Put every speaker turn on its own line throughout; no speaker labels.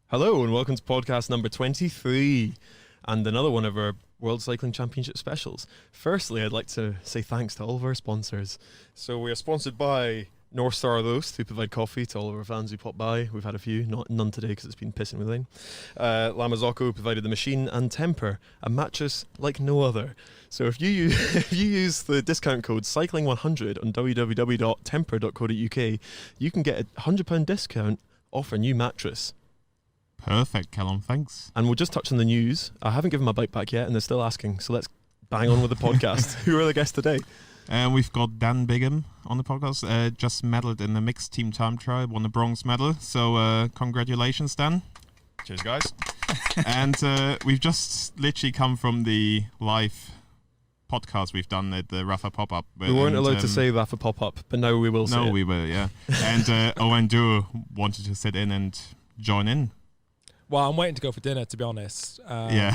Hello and welcome to podcast number 23 and another one of our World Cycling Championship specials. Firstly, I'd like to say thanks to all of our sponsors. So we are sponsored by North Star Roast, who provide coffee to all of our fans who pop by. We've had a few, none today because it's been pissing with rain. Lamazocco provided the machine, and Temper, a mattress like no other. So if you use the discount code cycling100 on www.temper.co.uk, you can get a £100 discount off a new mattress.
Perfect, Callum, thanks.
And we'll just touch on the news. I haven't given my bike back yet, and they're still asking, so let's bang on with the podcast. Who are the guests today?
We've got Dan Bigham on the podcast, just medalled in the mixed team time trial, won the bronze medal, so congratulations, Dan.
Cheers, guys.
And we've just literally come from the live podcast we've done at the Rafa pop-up.
We weren't allowed to say Rafa pop-up, but now we will say
No,
it.
we will, yeah. And Owen Duo wanted to sit in and join in.
Well, I'm waiting to go for dinner, to be honest.
Yeah.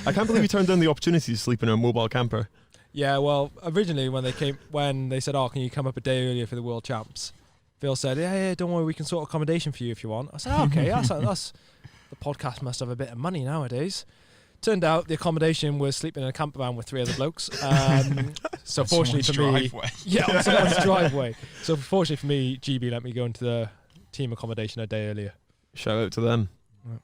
I can't believe you turned down the opportunity to sleep in a mobile camper.
Yeah, well, originally when they said, "Oh, can you come up a day earlier for the World Champs?" Phil said, "Yeah, don't worry, we can sort accommodation for you if you want." I said, oh, "Okay, that's the podcast must have a bit of money nowadays." Turned out the accommodation was sleeping in a camper van with three other blokes. So fortunately for me, on someone's driveway. So fortunately for me, GB let me go into the team accommodation a day earlier.
Shout out to them.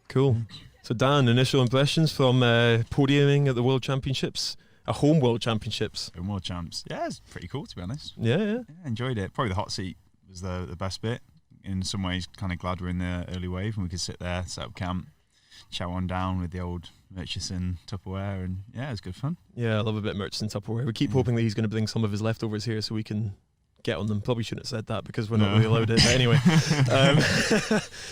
Cool. So Dan, initial impressions from podiuming at the World Championships, a home World Championships.
Home World Champs. Yeah, it's pretty cool, to be honest.
Yeah.
Enjoyed it. Probably the hot seat was the best bit. In some ways, kind of glad we're in the early wave and we could sit there, set up camp, chow on down with the old Murchison Tupperware, and yeah, it was good fun. Yeah,
I love a bit of Murchison Tupperware. We keep hoping that he's going to bring some of his leftovers here so we can get on them. Probably shouldn't have said that because we're not really allowed it. But anyway,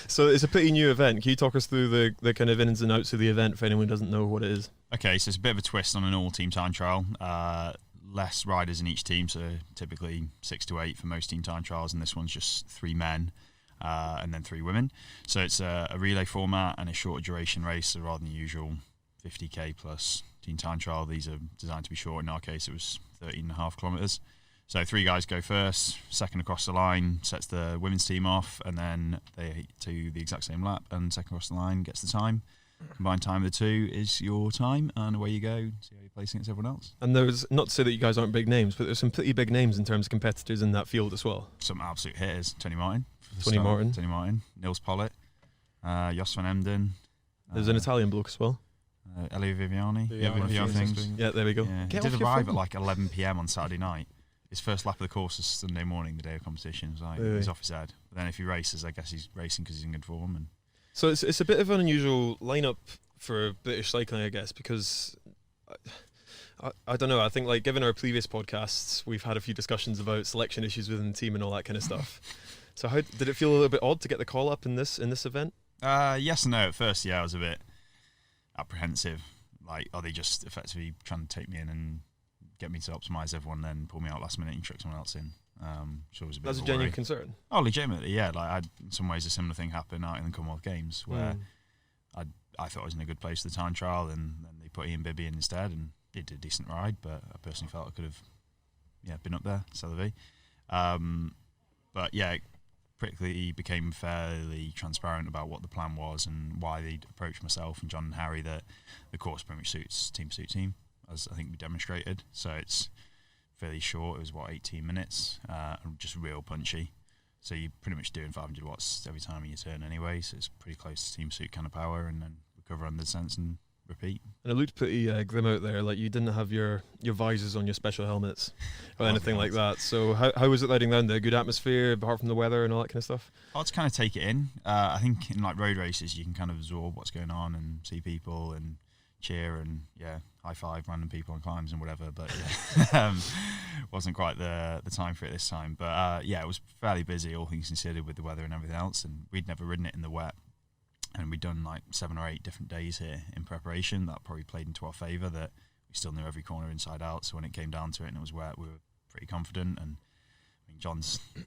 so it's a pretty new event. Can you talk us through the kind of ins and outs of the event for anyone who doesn't know what it is?
Okay, so it's a bit of a twist on an all-team time trial. Less riders in each team, so typically 6 to 8 for most team time trials, and this one's just 3 men and then 3 women. So it's a relay format and a shorter duration race, so rather than the usual 50k plus team time trial, these are designed to be short. In our case, it was 13.5 kilometres. So 3 guys go first, second across the line sets the women's team off, and then they do the exact same lap, and second across the line gets the time. Combined time of the two is your time, and away you go, see how you're placing against everyone else.
And there's, not to say that you guys aren't big names, but there's some pretty big names in terms of competitors in that field as well.
Some absolute hitters. Tony Martin, Nils Pollitt, Jos van Emden.
There's an Italian bloke as well.
Elio Viviani.
Yeah, there we go.
Yeah. He did arrive at like 11 p.m. on Saturday night. His first lap of the course was Sunday morning, the day of competition. It was like, he's off his head. But then if he races, I guess he's racing because he's in good form. And
so it's a bit of an unusual lineup for British cycling, I guess, because I don't know. I think, like, given our previous podcasts, we've had a few discussions about selection issues within the team and all that kind of stuff. So how did it feel a little bit odd to get the call up in this event?
Yes and no. At first, yeah, I was a bit apprehensive. Like, are they just effectively trying to take me in and get me to optimise everyone, then pull me out last minute and trick someone else in? So it was a bit
That's
of
a genuine concern.
Oh, legitimately, yeah. Like, in some ways, a similar thing happened out in the Commonwealth Games where I thought I was in a good place for the time trial, and then they put Ian Bibby in instead, and he did a decent ride, but I personally felt I could have been up there, Sotheby. But yeah, it quickly became fairly transparent about what the plan was and why they'd approached myself and John and Harry, that the course pretty much suits team, as I think we demonstrated. So it's fairly short. It was 18 minutes, just real punchy. So you're pretty much doing 500 watts every time you turn anyway, so it's pretty close to team suit kind of power, and then recover under descents and repeat. And it
looked pretty grim out there. Like, you didn't have your visors on your special helmets or anything like that. So how was it riding down there? Good atmosphere apart from the weather and all that kind of stuff?
Hard to kind of take it in. I think in like road races you can kind of absorb what's going on and see people and cheer and high five random people on climbs and whatever, but wasn't quite the time for it this time. But it was fairly busy, all things considered, with the weather and everything else, and we'd never ridden it in the wet, and we'd done like 7 or 8 different days here in preparation. That probably played into our favour, that we still knew every corner inside out, so when it came down to it and it was wet, we were pretty confident. And I mean, John's a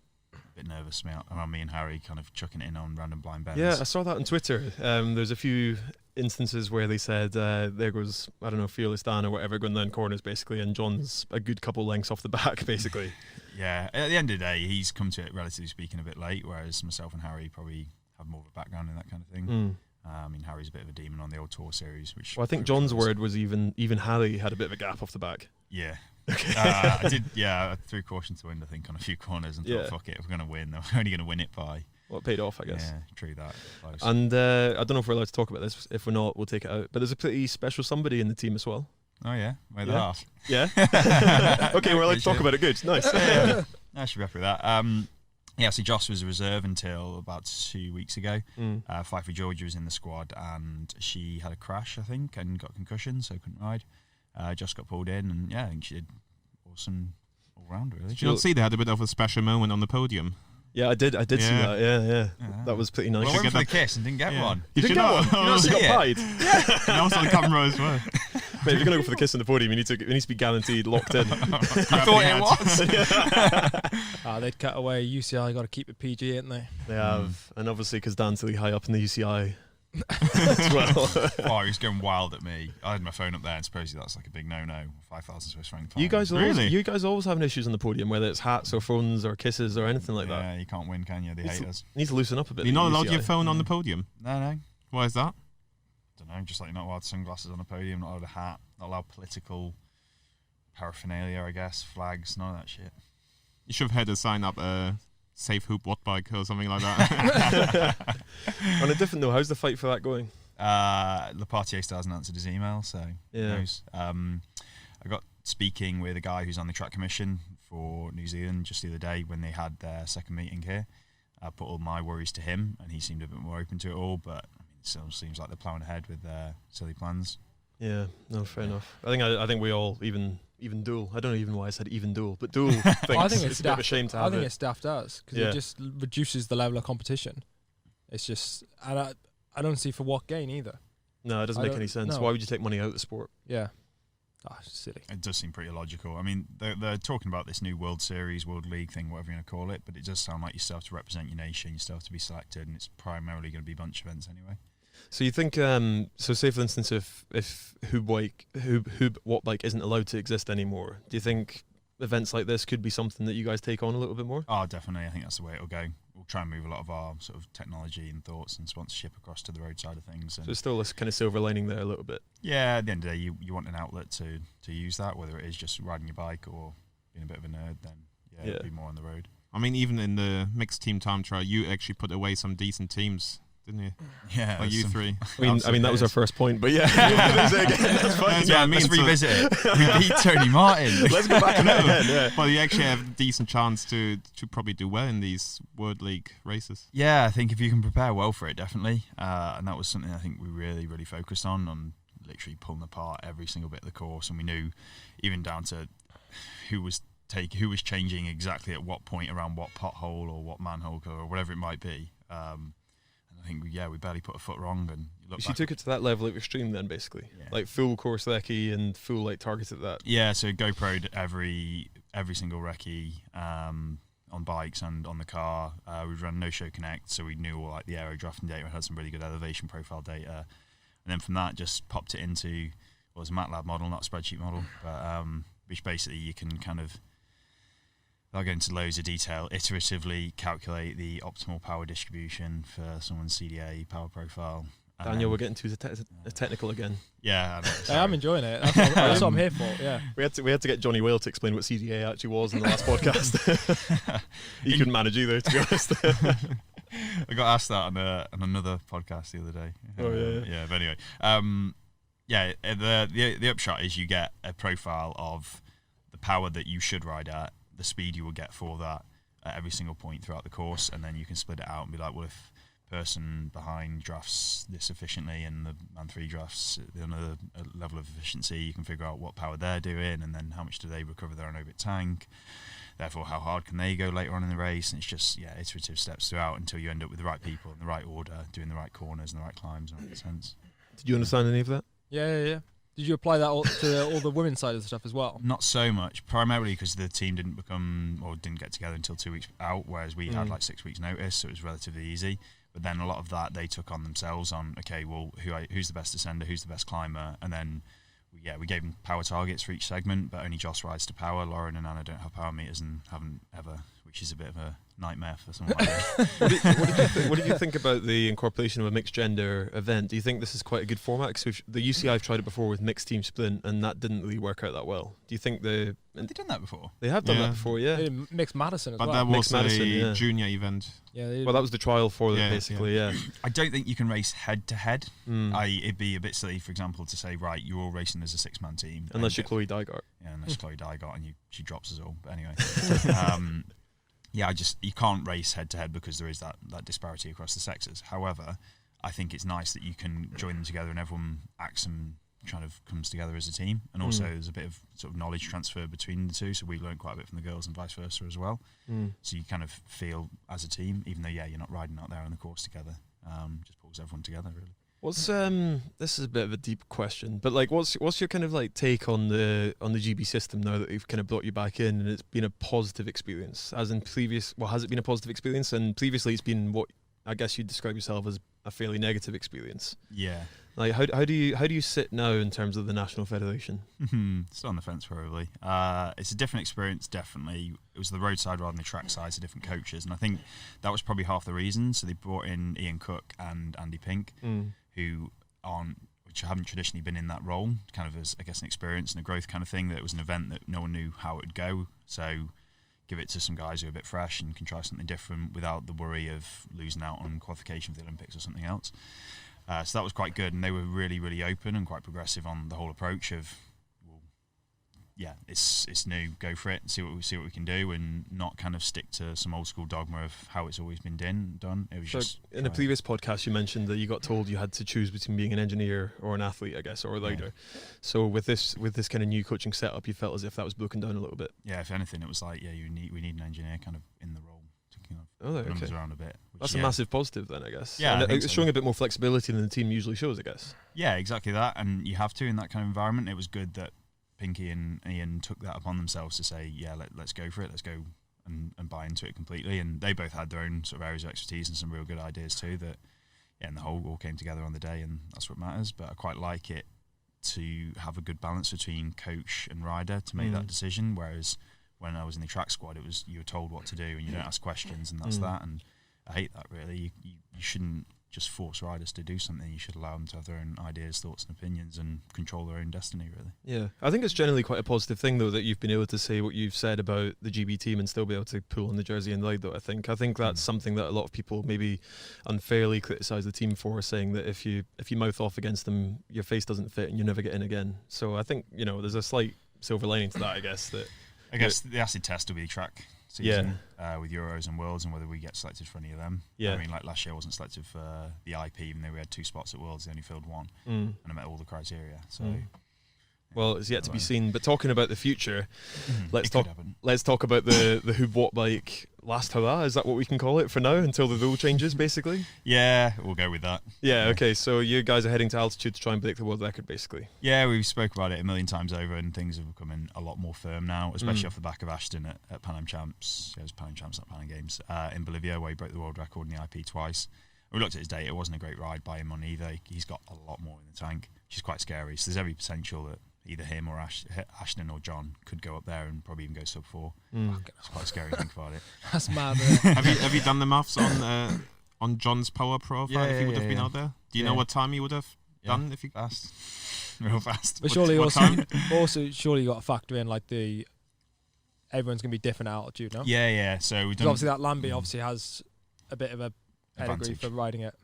bit nervous around me and Harry kind of chucking it in on random blind bends.
Yeah, I saw that on Twitter. There's a few instances where they said there goes, I don't know, Fearless Dan or whatever, going down corners basically, and John's a good couple lengths off the back basically.
Yeah, at the end of the day, he's come to it, relatively speaking, a bit late, whereas myself and Harry probably have more of a background in that kind of thing.
Mm.
I mean, Harry's a bit of a demon on the old tour series, which
Well, I think John's word was even Harry had a bit of a gap off the back.
Yeah. I did. Yeah, I threw caution to wind, I think, on a few corners and thought, fuck it, if we're going to win, we're only going to win it by.
Well, it paid off, I guess.
Yeah, true that. Close.
And I don't know if we're allowed to talk about this. If we're not, we'll take it out. But there's a pretty special somebody in the team as well.
Oh yeah, where the
Yeah.
half.
Yeah. Okay, we're allowed to talk about it. Good, nice.
I should be happy with that. Yeah, so Joss was a reserve until about 2 weeks ago. Fifey Georgia was in the squad, and she had a crash, I think, and got a concussion, so couldn't ride. Joss got pulled in, and yeah, I think she did awesome all round, really.
Did you not see they had a bit of a special moment on the podium?
Yeah, I did see that. Yeah. That was pretty nice.
Well, I went for the kiss and didn't get one.
You didn't get one? You not see it? Pied?
And also the camera as well.
Mate, if you're going to go for the kiss on the podium, it needs to be guaranteed locked in.
I thought it was.
They'd cut away UCI, got to keep it PG, ain't they?
They have. And obviously, because Dan's really high up in the UCI as well.
Oh, he was going wild at me. I had my phone up there, and supposedly that's like a big no-no. 5,000 Swiss franc fine.
You guys
Really?
always having issues on the podium, whether it's hats or phones or kisses or anything like that.
Yeah, you can't win, can you? They hate us.
You need to loosen up a bit.
You're not allowed
UCI.
your phone on the podium.
No.
Why is that?
Don't know, just like you're not allowed sunglasses on a podium, not allowed a hat, not allowed political paraphernalia, I guess, flags, none of that shit.
You should have had a sign up, safe hoop watt bike or something like that.
On a different note, how's the fight for that going?
Lepartier still hasn't answered his email, so who knows. I got speaking with a guy who's on the track commission for New Zealand just the other day when they had their second meeting here. I put all my worries to him, and he seemed a bit more open to it all, but I mean, it still seems like they're ploughing ahead with their silly plans.
Yeah, no, fair enough. I think we all even Duel. I don't know even why I said even Duel, but Duel thinks
I think
it's a bit of a shame to have
I think
it.
it's daft us because it just reduces the level of competition. It's just, and I don't see for what gain either.
No, it doesn't make any sense.
no.
Why would you take money out of the sport?
Yeah. It's silly.
It does seem pretty illogical. I mean, they're talking about this new World Series, World League thing, whatever you're going to call it, but it does sound like you still have to represent your nation, you still have to be selected, and it's primarily going to be bunch events anyway.
So you think, so say for instance, if Hoob Watt Bike isn't allowed to exist anymore, do you think events like this could be something that you guys take on a little bit more?
Oh, definitely. I think that's the way it'll go. We'll try and move a lot of our sort of technology and thoughts and sponsorship across to the road side of things.
So there's still this kind of silver lining there a little bit.
Yeah, at the end of the day, you want an outlet to use that, whether it is just riding your bike or being a bit of a nerd, then it'll be more on the road.
I mean, even in the mixed team time trial, you actually put away some decent teams, didn't you?
Yeah.
Like you three.
I mean that was our first point, but yeah. That's fine.
Yeah, let's revisit it. We beat Tony Martin.
Let's go back on that again, yeah.
Well, you actually have a decent chance to probably do well in these World League races.
Yeah, I think if you can prepare well for it, definitely. And that was something I think we really, really focused on literally pulling apart every single bit of the course. And we knew even down to who was changing exactly at what point around what pothole or what manhole or whatever it might be. I think we barely put a foot wrong. And
you took it to that level of extreme then, basically, like full course recce and full like target at that.
Yeah, so GoPro'd every single recce on bikes and on the car. We've run No Show Connect, so we knew all like the aero drafting data. We had some really good elevation profile data, and then from that just popped it into a MATLAB model, not a spreadsheet model, but which basically you can kind of. I'll go into loads of detail, iteratively calculate the optimal power distribution for someone's CDA power profile.
Daniel, we're getting too technical again.
Yeah,
I'm enjoying it. That's what I'm here for. Yeah,
we had to get Johnny Whale to explain what CDA actually was in the last podcast. He couldn't manage either, to be honest.
I got asked that on another podcast the other day.
Oh yeah.
Yeah, but anyway, the upshot is you get a profile of the power that you should ride at, the speed you will get for that at every single point throughout the course, and then you can split it out and be like, well, if person behind drafts this efficiently and the man 3 drafts another level of efficiency, you can figure out what power they're doing and then how much do they recover their anaerobic tank, therefore how hard can they go later on in the race, and it's just iterative steps throughout until you end up with the right people in the right order doing the right corners and the right climbs, and that makes sense.
Did you understand any of that?
Yeah. Did you apply that to all the women's side of the stuff as well?
Not so much, primarily because the team didn't get together until 2 weeks out, whereas we had like 6 weeks notice, so it was relatively easy. But then a lot of that they took on themselves on, okay, well, who's the best descender, who's the best climber, and then we gave them power targets for each segment, but only Joss rides to power. Lauren and Anna don't have power meters and haven't ever, which is a bit of a nightmare for someone like me.
What did you think about the incorporation of a mixed gender event? Do you think this is quite a good format? Because the UCI have tried it before with mixed team sprint, and that didn't really work out that well. Do you think
Have they done that before?
They have done that before, yeah.
They did Mixed Madison as
But
well.
that was
Mixed Madison,
a junior event.
Yeah,
Well, that was the trial for it,
Yeah,
basically, yeah.
I don't think you can race head to head.
Mm.
It'd be a bit silly, for example, to say, right, you're all racing as a 6-man team.
Unless you're Chloe Dygart.
Yeah, unless Chloe Dygart and she drops us all. But anyway, you can't race head to head because there is that disparity across the sexes. However, I think it's nice that you can join them together and everyone acts and kind of comes together as a team. And also there's a bit of sort of knowledge transfer between the two, so we learned quite a bit from the girls and vice versa as well. So you kind of feel as a team, even though you're not riding out there on the course together. Just pulls everyone together really.
What's this is a bit of a deep question, but like what's your kind of like take on the GB system now that they've kind of brought you back in and it's been a positive experience? As in has it been a positive experience? And previously it's been what I guess you'd describe yourself as a fairly negative experience.
Yeah.
Like how do you sit now in terms of the National Federation?
Still on the fence probably. It's a different experience, definitely. It was the roadside rather than the trackside, so different coaches, and I think that was probably half the reason. So they brought in Ian Cook and Andy Pink, which haven't traditionally been in that role, kind of as I guess an experience and a growth kind of thing. That it was an event that no one knew how it would go, so give it to some guys who are a bit fresh and can try something different without the worry of losing out on qualification for the Olympics or something else. So that was quite good, and they were really, really open and quite progressive on the whole approach of, well, yeah, it's new, go for it, see what we can do, and not kind of stick to some old school dogma of how it's always been done. It was
So
just
in a previous podcast, you mentioned that you got told you had to choose between being an engineer or an athlete, I guess, or a rider. Yeah. So with this kind of new coaching setup, you felt as if that was broken down a little bit.
Yeah, if anything, it was like, we need an engineer kind of in the role.
Okay.
Around a bit.
That's a massive positive then, I guess.
Yeah,
and it's showing a bit more flexibility than the team usually shows, I guess.
Yeah, exactly that, and you have to in that kind of environment. It was good that Pinky and Ian took that upon themselves to say, let's go for it, let's go and buy into it completely. And they both had their own sort of areas of expertise and some real good ideas too. That and the whole all came together on the day, and that's what matters. But I quite like it to have a good balance between coach and rider to make that decision, whereas when I was in the track squad, it was you were told what to do and you don't ask questions, and that's that. And I hate that really. You shouldn't just force riders to do something. You should allow them to have their own ideas, thoughts, and opinions, and control their own destiny. Really. Yeah,
I think it's generally quite a positive thing though that you've been able to say what you've said about the GB team and still be able to pull on the jersey and ride. Though I think that's something that a lot of people maybe unfairly criticise the team for, saying that if you mouth off against them, your face doesn't fit and you never get in again. So I think there's a slight silver lining to that. I guess
the acid test will be the track season with Euros and Worlds, and whether we get selected for any of them. I mean, like last year I wasn't selected for the IP, even though we had 2 spots at Worlds. They only filled 1, and I met all the criteria. So,
well, it's yet to be seen. But talking about the future, let's talk about the Hoob Watt bike last hurrah. Is that what we can call it for now until the rule changes, basically?
Yeah, we'll go with that.
Yeah. Okay. So you guys are heading to altitude to try and break the world record, basically.
Yeah, we've spoke about it a million times over, and things have become a lot more firm now, especially off the back of Ashton at Pan Am Champs. Yeah, it was Pan Am Champs, not Pan Am Games, in Bolivia, where he broke the world record in the IP twice. We looked at his data; it wasn't a great ride by him on either. He's got a lot more in the tank, which is quite scary. So there's every potential that either him or Ashton or John could go up there and probably even go sub 4. It's quite scary to think about it.
That's mad.
Have you done the maths on John's power profile if he would have been out there? Do you know what time he would have done if he
fast? Real fast.
But surely surely you got to factor in like everyone's going to be different at altitude, no?
Yeah. So we've done
obviously that Lambie obviously has a bit of a pedigree for riding at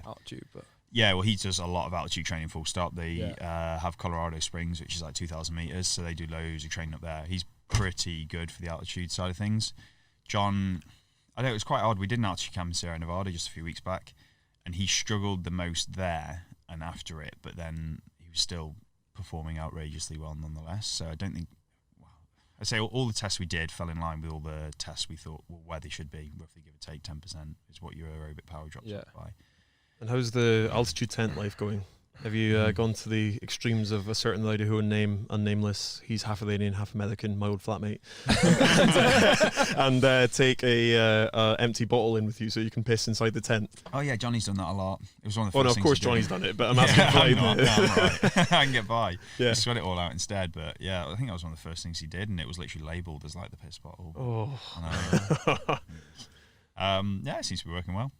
altitude, but.
Yeah, well, he does a lot of altitude training full stop. They have Colorado Springs, which is like 2,000 metres, so they do loads of training up there. He's pretty good for the altitude side of things. John, I know it was quite odd. We did an altitude camp in Sierra Nevada just a few weeks back, and he struggled the most there and after it, but then he was still performing outrageously well nonetheless. So I don't think... I'd say all the tests we did fell in line with all the tests we thought were where they should be, roughly give or take 10% is what your aerobic power drops up by.
And how's the altitude tent life going? Have you gone to the extremes of a certain rider who unnameless, he's half Iranian, half American, my old flatmate, and take a empty bottle in with you so you can piss inside the tent?
Oh yeah, Johnny's done that a lot. It was one of the first things.
Of course Johnny's done it, but I'm asking
I'm right. I can get by.
Yeah.
Sweat it all out instead, but yeah, I think that was one of the first things he did, and it was literally labelled as like the piss bottle.
Oh.
I know. Yeah, it seems to be working well.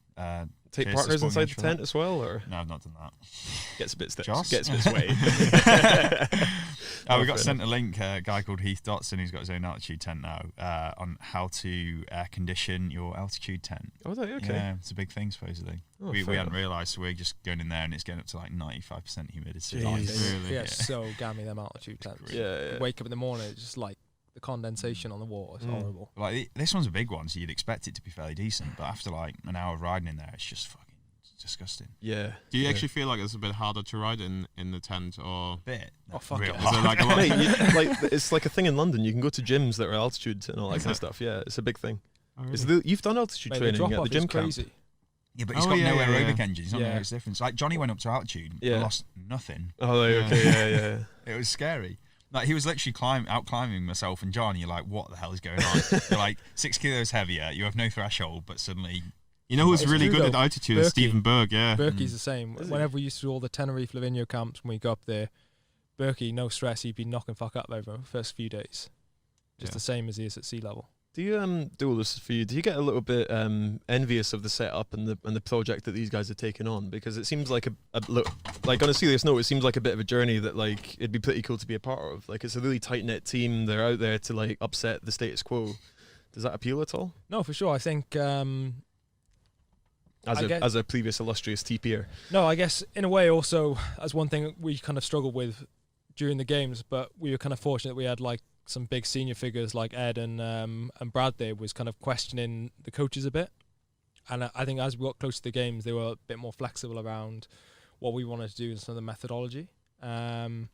Take
cheers to
partners
Sporting
inside
Edge
the
for
tent
that.
as well, or
No, I've not done that.
gets a bit
Joss?
gets a bit sweaty.
We got sent a link, a guy called Heath Dotson, who's got his own altitude tent now, on how to air condition your altitude tent.
Oh, okay.
Yeah, it's a big thing supposedly.
Oh,
we
fair
hadn't
enough.
realised, so we're just going in there and it's getting up to like 95% humidity.
Jeez.
Really?
Yeah, so gammy them altitude tents.
Yeah.
You wake up in the morning, it's just like the condensation on the water. It's horrible.
Like this one's a big one, so you'd expect it to be fairly decent, but after like an hour of riding in there, it's just fucking disgusting.
Yeah.
Do you actually feel like it's a bit harder to ride in the tent, or
Bit.
Oh, fuck
real
it.
is
hard.
it like a lot?
Mate, it's like a thing in London. You can go to gyms that are altitude and all that kind of stuff. Yeah, it's a big thing.
Oh, really?
It's you've done altitude
Mate, the
training
drop
at the
off
gym
is
camp.
crazy.
Yeah, but he's
Oh,
got
yeah,
no
yeah,
aerobic
yeah.
engine. He's not
Yeah.
going to make a difference. Like Johnny went up to altitude,
Yeah.
and lost nothing.
Oh, okay, yeah.
It was scary. Like he was literally out climbing myself and John. You're like, what the hell is going on? You're like 6 kilos heavier. You have no threshold, but suddenly.
You know who's
It's
really
true,
good at
though.
altitude? Is
Berkey.
Stephen Berg. Yeah.
Berkey's the same.
Is he?
Whenever we used to do all the Tenerife Lavinia camps, when we go up there, Berkey, no stress, he'd be knocking fuck up over the first few days. Just
Yeah.
the same as he is at sea level.
Do you do all this for you? Do you get a little bit envious of the setup and the project that these guys are taking on? Because it seems like like on a serious note, it seems like a bit of a journey that like it'd be pretty cool to be a part of. Like it's a really tight knit team. They're out there to like upset the status quo. Does that appeal at all?
No, for sure. I think,
As a previous illustrious TPer.
no, I guess in a way also, as one thing we kind of struggled with during the games, but we were kind of fortunate we had like some big senior figures like Ed and Brad there was kind of questioning the coaches a bit. And I think as we got close to the games, they were a bit more flexible around what we wanted to do and some of the methodology. And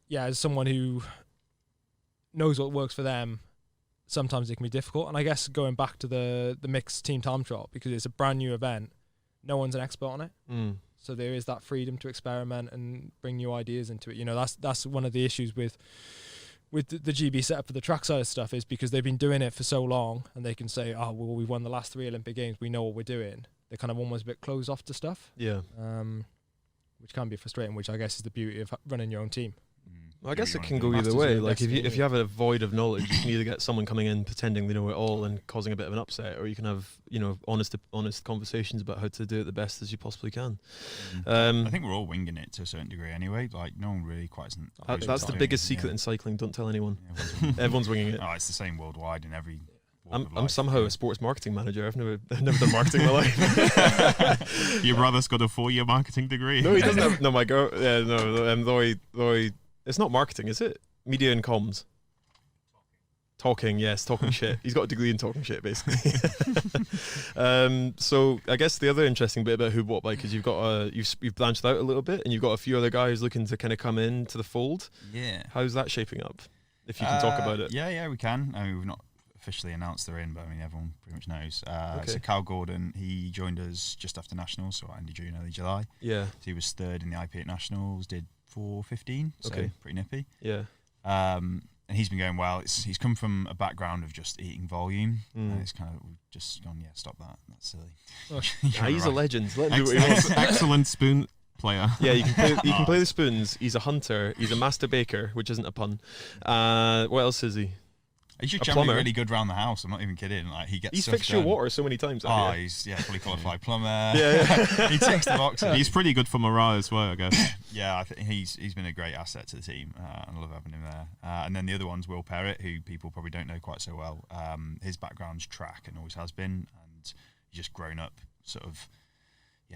yeah, as someone who knows what works for them, sometimes it can be difficult. And I guess going back to the mixed team time trial, because it's a brand new event, no one's an expert on it. So there is that freedom to experiment and bring new ideas into it. You know, that's one of the issues with the GB setup for the trackside stuff, is because they've been doing it for so long and they can say, oh, well, we won the last 3 Olympic Games, we know what we're doing. They're kind of almost a bit closed off to stuff,
Yeah.
which can be frustrating, which I guess is the beauty of running your own team.
Well, I guess it
Do
can
what you
go
wanna
either
Masters
way.
of
Like
Destiny,
if you have a void of knowledge, you can either get someone coming in pretending they know it all and causing a bit of an upset, or you can have honest conversations about how to do it the best as you possibly can.
I think we're all winging it to a certain degree anyway. Like no one really quite isn't.
That's the biggest secret in cycling. Don't tell anyone. Everyone's winging it.
Oh, it's the same worldwide in every. walk of
I'm
life.
somehow a sports marketing manager. I've never done marketing in my life.
Your brother's got a 4-year marketing degree.
No, he doesn't have. No, my girl. Yeah, no. Roy. It's not marketing, is it? Media and comms. Talking shit. He's got a degree in talking shit, basically. So I guess the other interesting bit about Who What Bike is you've branched out a little bit, and you've got a few other guys looking to kind of come into the fold.
Yeah.
How's that shaping up? If you can talk about it.
Yeah, we can. I mean, we've not officially announced they're in, but I mean, everyone pretty much knows.
Okay.
So Cal Gordon, he joined us just after Nationals, so end of June, early July.
Yeah.
So he was 3rd in the IP at Nationals, did 4:15, so
Okay.
pretty nippy.
Yeah.
And he's been going well. He's come from a background of just eating volume, and it's kind of we've just gone, yeah, stop that. That's silly.
He's a
right.
legend. Let him do what he wants.
Excellent spoon player.
Yeah, you can play the spoons. He's a hunter. He's a master baker, which isn't a pun. What else is he?
He's just
A
generally
plumber.
really good around the house. I'm not even kidding. Like he gets.
He's
stuff
fixed your
done.
water so many times.
Oh,
haven't you?
he's fully qualified plumber.
Yeah.
He ticks the boxes.
He's pretty good for morale as well, I guess.
Yeah, I think he's been a great asset to the team, and I love having him there. And then the other one's Will Perrett, who people probably don't know quite so well. His background's track and always has been, and he's just grown up sort of,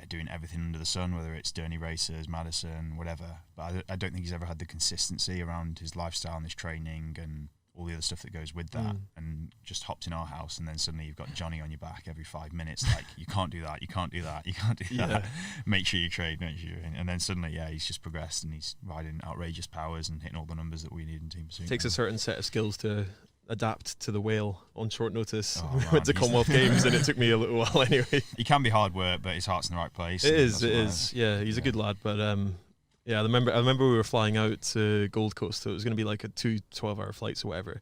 doing everything under the sun, whether it's Derny Racers, Madison, whatever. But I don't think he's ever had the consistency around his lifestyle and his training and all the other stuff that goes with that, and just hopped in our house, and then suddenly you've got Johnny on your back every 5 minutes, like you can't do that, you can't do that, you can't do that. Make sure you trade, make sure you're in. And then suddenly, he's just progressed and he's riding outrageous powers and hitting all the numbers that we need in Team Pursuit.
Takes a certain set of skills to adapt to the whale on short notice.
Oh,
We
man,
went to
he's-
Commonwealth Games and it took me a little while anyway.
He can be hard work, but his heart's in the right place.
It
and
is.
that's what I-
Yeah, he's a good lad, but I remember we were flying out to Gold Coast, so it was going to be like a 2 12-hour flights or whatever.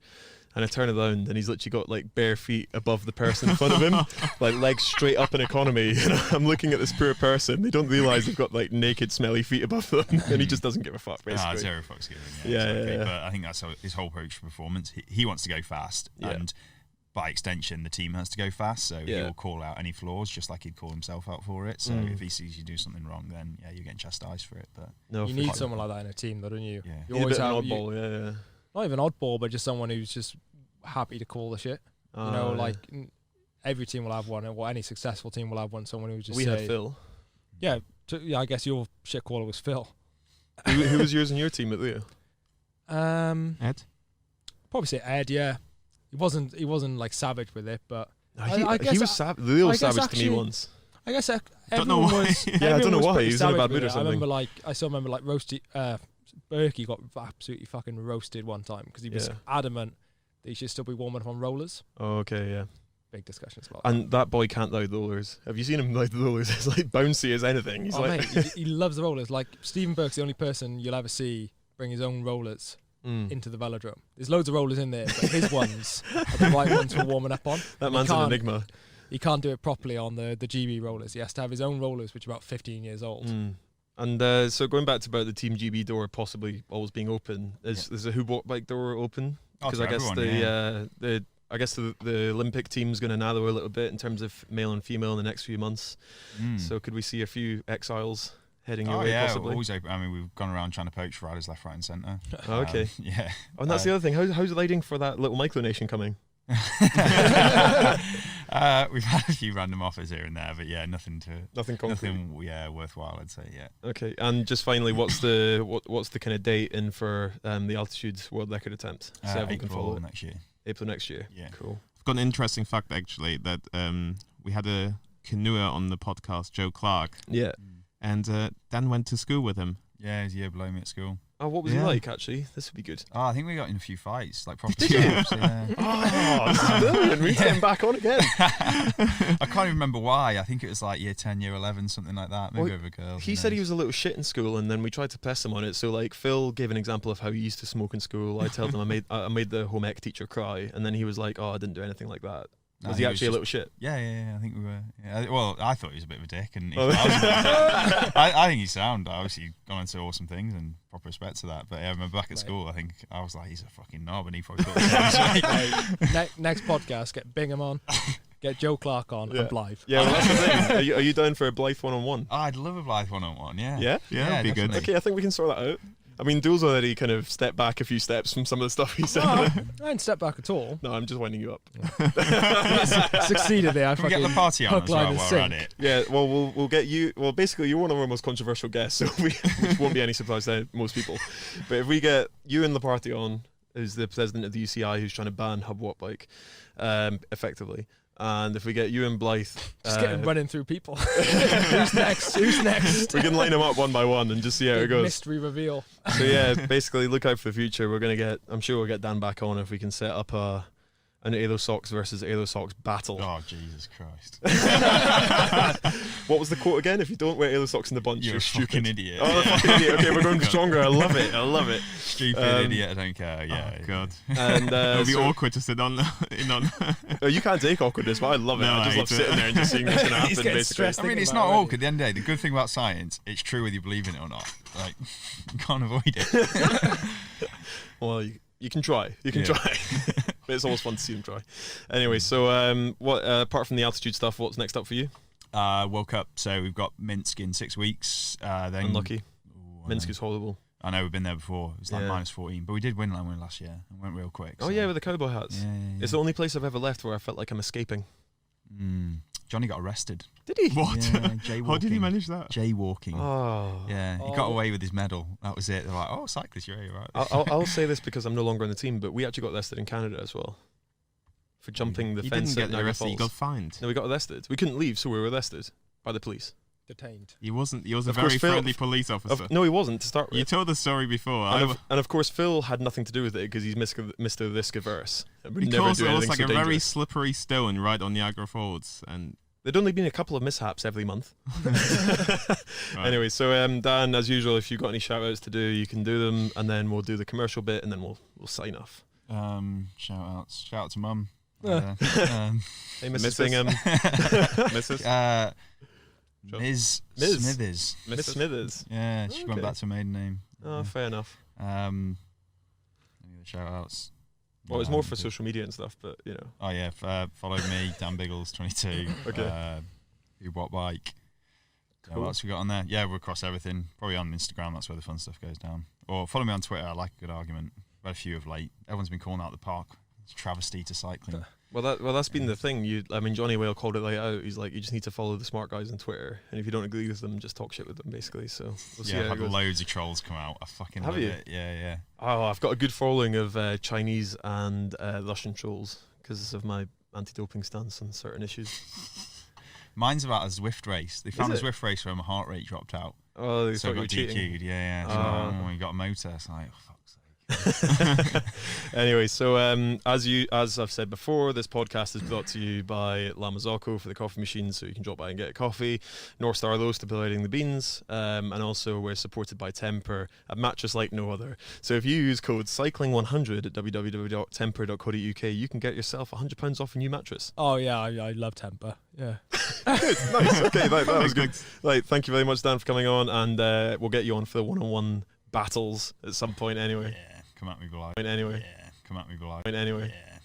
And I turn around and he's literally got like bare feet above the person in front of him, like legs straight up in economy. And I'm looking at this poor person. They don't realise they've got like naked, smelly feet above them, and he just doesn't give a fuck. Basically,
zero fucks given.
Yeah,
exactly.
yeah.
But I think that's his whole approach to performance. He wants to go fast,
Yeah.
and by extension, the team has to go fast, so
Yeah.
he'll call out any flaws just like he'd call himself out for it. So if he sees you do something wrong, then yeah, you're getting chastised for it. But
No,
You
for
need
sure.
someone like that in a team, though, don't you?
yeah,
You
He's a
always
bit of
have
an oddball, yeah.
not even oddball, but just someone who's just happy to call the shit. You know, like every team will have one, or any successful team will have one. Someone who just
we
say,
had Phil.
Yeah, I guess your shit caller was Phil.
Who was yours and your team at Leo?
Ed?
Probably say Ed. Yeah, he wasn't like savage with it, but
He
guess
was Leo
I
was
guess
savage to me
actually-
once.
I guess
Don't know
everyone
why.
was.
Yeah,
I don't
everyone
know
was
why.
pretty
He was in a
savage
bad
with
mood or
it.
something.
I still remember like Roasty. Berkey got absolutely fucking roasted one time because he was
Yeah.
adamant that he should still be warming up on rollers.
Oh, okay, yeah.
Big discussions about that.
And that boy can't ride rollers. Have you seen him ride the rollers? It's like bouncy as anything. He's
Oh,
like,
mate, he loves the rollers. Like Stephen Burke's the only person you'll ever see bring his own rollers into the velodrome. There's loads of rollers in there, but his ones are the right ones for warming up on.
that
He
man's an
can't-
enigma.
He can't do it properly on the GB rollers. He has to have his own rollers, which are about 15 years old.
And so going back to about the Team GB door possibly always being open, is a who bought bike door open? Because
to
I guess
everyone,
the Olympic team's going to narrow a little bit in terms of male and female in the next few months. So could we see a few exiles heading your way possibly?
Always open. I mean, we've gone around trying to poach riders left, right, and centre.
Oh, okay.
Yeah.
Oh, and that's the other thing. How's lighting for that little micronation coming?
We've had a few random offers here and there, but yeah, nothing
Concrete.
worthwhile, I'd say. Yeah.
Okay, and just finally, what's the kind of date in for the altitude world record attempt? So everyone can follow
April
it.
next year.
April next year.
Yeah.
Cool.
I've got an interesting fact actually that we had a canoeer on the podcast, Joe Clark,
Yeah.
and Dan went to school with him.
Yeah, he's a year below me at school.
Oh, what was he
Yeah.
like actually? This would be good.
Oh, I think we got in a few fights, like proper
Did you?
scraps, yeah.
Oh, this is brilliant. We need to get him back on again.
I can't even remember why. I think it was like year 10, year 11, something like that. Maybe
Well,
over girls.
He said he was a little shit in school, and then we tried to press him on it. So, like, Phil gave an example of how he used to smoke in school. I told him I made the home ec teacher cry, and then he was like, "Oh, I didn't do anything like that." Was he actually a little shit?
Yeah. I think we were. Yeah. Well, I thought he was a bit of a dick, and
Oh.
I think he's sound. Obviously, gone into awesome things, and proper respect to that. But yeah, I remember back at school, I think I was like, he's a fucking knob, and he probably thought the same.
Next podcast, get Bingham on, get Joe Clark on,
Yeah.
and Blythe.
Yeah, well, that's the thing. Are you down for a Blythe one-on-one?
I'd love a Blythe one-on-one. Yeah.
Yeah?
Yeah, that'd be good.
definitely.
Okay, I think we can sort that out. I mean, Dule's already kind of stepped back a few steps from some of the stuff he said.
I didn't step back at all.
No, I'm just winding you up.
Succeeded there. I
Can we get the
fucking
party on
hook,
as
line,
well
and
while we're at
sink.
it?
Yeah, well, we'll get you. Well, basically, you're one of our most controversial guests, so which won't be any surprise to most people. But if we get you and the party on, who's the president of the UCI, who's trying to ban hub walk bike, effectively, and if we get you and Blythe,
just get him running through people. Who's next? Who's next?
we can line them up one by one and just see how it
Big
goes.
mystery reveal.
So yeah, basically, look out for the future. I'm sure we'll get Dan back on if we can set up an Aerosox versus Aerosox battle.
Oh, Jesus Christ.
What was the quote again? If you don't wear Aerosox in the bunch,
You're
you're
a
stupid.
fucking idiot.
Oh, fucking idiot. Okay, we're going stronger. I love it.
Stupid idiot, I don't care. Yeah.
Oh, God.
And
It'll be
so-
awkward to sit on.
You can't take awkwardness, but I love it.
No,
I just
I
love
hate
sitting
it.
there and just seeing what's going to
He's
happen,
getting
basically.
stressed.
I mean,
Thinking
it's
about
not
it already.
awkward. At the end of the day, the good thing about science, it's true whether you believe in it or not. Like, you can't avoid it.
Well, you can try. You can
Yeah.
try. But it's always fun to see them try. Anyway, so what? Apart from the altitude stuff, what's next up for you?
World Cup. So we've got Minsk in 6 weeks. Then
Unlucky.
Ooh, I
Minsk
know.
is horrible.
I know we've been there before. It was like
Yeah.
minus 14, but we did win last year and went real quick.
Oh
so-
yeah, with the cowboy hats.
Yeah.
It's the only place I've ever left where I felt like I'm escaping.
Johnny got arrested.
Did he?
What?
Yeah, jaywalking.
How did he manage that?
Jaywalking.
Oh.
Yeah, he
Oh.
got away with his medal. That was it. They're like, oh, cyclist, you're right.
I'll say this because I'm no longer on the team, but we actually got arrested in Canada as well for jumping the
He
fence
didn't
at
get
Niagara
arrested. He
Falls.
got fined.
No, we got arrested. We couldn't leave, so we were arrested by the police.
Detained.
He wasn't. He was a
Of course,
very
Phil-
friendly police officer.
No, he wasn't to start with.
You told the story before.
And of course, Phil had nothing to do with it because he's Mr. Risk Averse. And would
He
never
calls
do
it
anything
like
so
a very
dangerous.
slippery stone right on Niagara Falls, and
There'd only been a couple of mishaps every month.
Right.
Anyway, so Dan, as usual, if you've got any shout outs to do, you can do them, and then we'll do the commercial bit, and then we'll sign off.
Shout out to Mum.
Yeah.
Hey, Mrs. Bingham.
Mrs.
Ms.
Ms.
Smithers.
Miss Smithers.
Yeah, she went
Okay.
back to her maiden name.
Oh, fair enough.
Any other shout outs?
Well, it's more for social media and stuff, but you know.
Oh yeah, follow me, Dan Biggles 22.
Okay.
Who What Bike.
Cool.
What else we got on there? Yeah, we're across everything. Probably on Instagram. That's where the fun stuff goes down. Or follow me on Twitter. I like a good argument. I've had a few of late. Everyone's been calling out the park. It's a travesty to cycling.
Well, that's been the thing. I mean, Johnny Whale called it like out. He's like, you just need to follow the smart guys on Twitter, and if you don't agree with them, just talk shit with them, basically. So we'll see
Yeah,
how
I've
it
had
goes.
loads of trolls come out. I fucking
Have
love
you?
it. Yeah.
Oh, I've got a good following of Chinese and Russian trolls because of my anti-doping stance on certain issues.
Mine's about a Zwift race. They found a
it?
Zwift race where my heart rate dropped out.
Oh, they
So I
thought you were
got
cheating.
DQ'd. Yeah.
Oh.
So you got a motor. It's like, oh, fuck's sake.
Anyway, so as I've said before, this podcast is brought to you by La Mazzocco for the coffee machine, so you can drop by and get a coffee. North Star Low stabilizing the beans, and also we're supported by Temper, a mattress like no other. So if you use code cycling100 at www.temper.co.uk, you can get yourself £100 off a new mattress.
Oh yeah, I love Temper. Yeah.
Good, nice. Okay, that was good. Right, thank you very much, Dan, for coming on, and we'll get you on for the one-on-one battles at some point. Anyway.
Yeah, come at me below.
Anyway.
Yeah, come at me below.
Anyway.
Yeah.